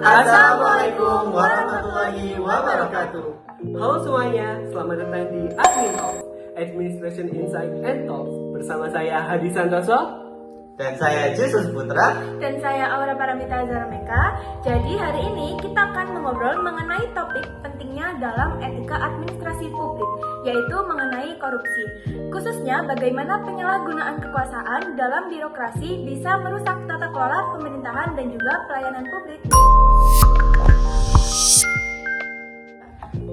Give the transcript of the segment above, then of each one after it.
Assalamualaikum warahmatullahi wabarakatuh. Halo semuanya, selamat datang di Admin Talks, Administration Insight and Talks. Bersama saya Hadi Santoso. Dan saya Jesus Putra. Dan saya Aura Paramita Zarameka. Jadi hari ini kita akan mengobrol mengenai topik pentingnya dalam etika administrasi publik, yaitu mengenai korupsi. Khususnya bagaimana penyalahgunaan kekuasaan dalam birokrasi bisa merusak tata kelola pemerintahan dan juga pelayanan publik.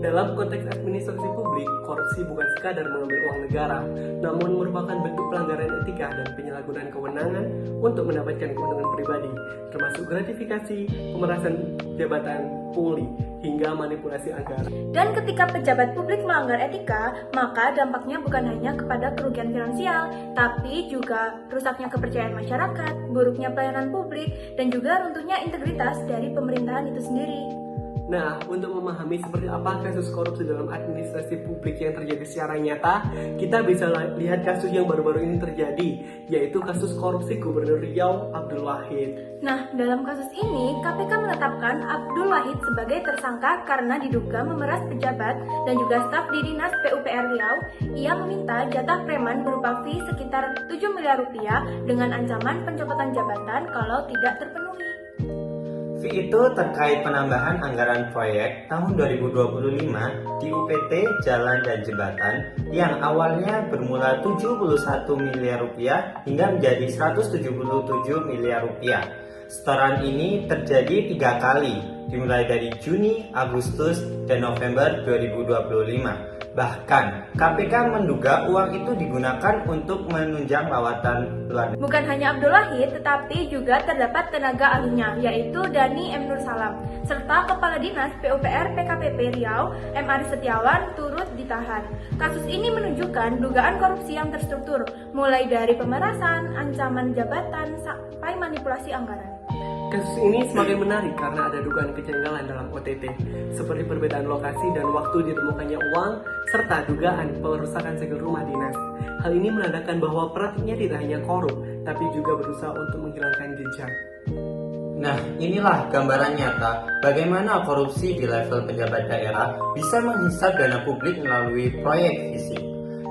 Dalam konteks administrasi publik, korupsi bukan sekadar mengambil uang negara, namun merupakan bentuk pelanggaran etika dan penyalahgunaan kewenangan untuk mendapatkan keuntungan pribadi, termasuk gratifikasi, pemerasan jabatan, pungli, hingga manipulasi anggaran. Dan ketika pejabat publik melanggar etika, maka dampaknya bukan hanya kepada kerugian finansial, tapi juga rusaknya kepercayaan masyarakat, buruknya pelayanan publik, dan juga runtuhnya integritas dari pemerintahan itu sendiri. Nah, untuk memahami seperti apa kasus korupsi dalam administrasi publik yang terjadi secara nyata, kita bisa lihat kasus yang baru-baru ini terjadi, yaitu kasus korupsi Gubernur Riau Abdul Wahid. Nah, dalam kasus ini, KPK menetapkan Abdul Wahid sebagai tersangka karena diduga memeras pejabat dan juga staf di Dinas PUPR Riau. Ia meminta jatah preman berupa fee sekitar 7 miliar rupiah dengan ancaman pencopotan jabatan kalau tidak terpenuhi. Fee itu terkait penambahan anggaran proyek tahun 2025 di UPT Jalan dan Jembatan yang awalnya bermula 71 miliar rupiah hingga menjadi 177 miliar rupiah. Setoran ini terjadi 3 kali, dimulai dari Juni, Agustus, dan November 2025. Bahkan, KPK menduga uang itu digunakan untuk menunjang lawatan luar negeri. Bukan hanya Abdul Wahid, tetapi juga terdapat tenaga ahlinya, yaitu Dani M. Nur Salam, serta Kepala Dinas PUPR PKPP Riau, M. Aris Setiawan, turut ditahan. Kasus ini menunjukkan dugaan korupsi yang terstruktur, mulai dari pemerasan, ancaman jabatan, sampai manipulasi anggaran. Kasus ini semakin menarik karena ada dugaan kejanggalan dalam OTT, seperti perbedaan lokasi dan waktu ditemukannya uang, serta dugaan perusakan segel rumah dinas. Hal ini menandakan bahwa praktiknya tidak hanya korup, tapi juga berusaha untuk menghilangkan jejak. Nah, inilah gambaran nyata bagaimana korupsi di level pejabat daerah bisa menghisap dana publik melalui proyek fisik,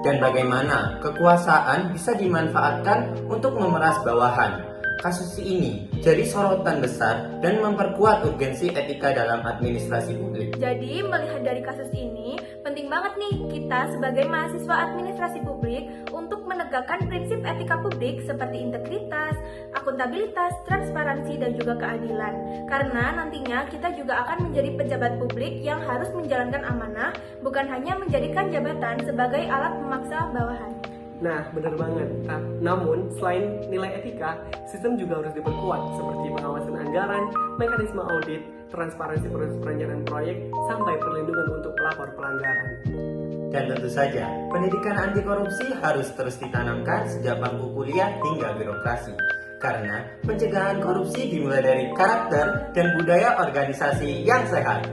dan bagaimana kekuasaan bisa dimanfaatkan untuk memeras bawahan. Kasus ini jadi sorotan besar dan memperkuat urgensi etika dalam administrasi publik. Jadi, melihat dari kasus ini, penting banget nih kita sebagai mahasiswa administrasi publik untuk menegakkan prinsip etika publik seperti integritas, akuntabilitas, transparansi, dan juga keadilan. Karena nantinya kita juga akan menjadi pejabat publik yang harus menjalankan amanah, bukan hanya menjadikan jabatan sebagai alat memaksa bawahan. Nah, benar banget. Namun, selain nilai etika, sistem juga harus diperkuat seperti pengawasan anggaran, mekanisme audit, transparansi proses perencanaan proyek, sampai perlindungan untuk pelapor pelanggaran. Dan tentu saja, pendidikan anti korupsi harus terus ditanamkan sejak bangku kuliah hingga birokrasi. Karena pencegahan korupsi dimulai dari karakter dan budaya organisasi yang sehat.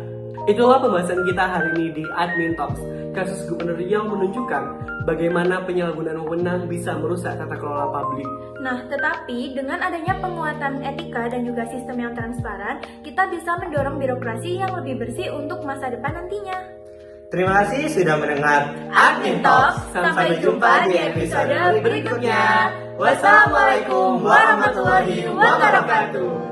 Itulah pembahasan kita hari ini di Admin Talks. Kasus Gubernur Riau menunjukkan bagaimana penyalahgunaan wewenang bisa merusak tata kelola publik. Nah, tetapi dengan adanya penguatan etika dan juga sistem yang transparan, kita bisa mendorong birokrasi yang lebih bersih untuk masa depan nantinya. Terima kasih sudah mendengar Admin Talks. Sampai jumpa di episode berikutnya. Wassalamualaikum warahmatullahi wabarakatuh.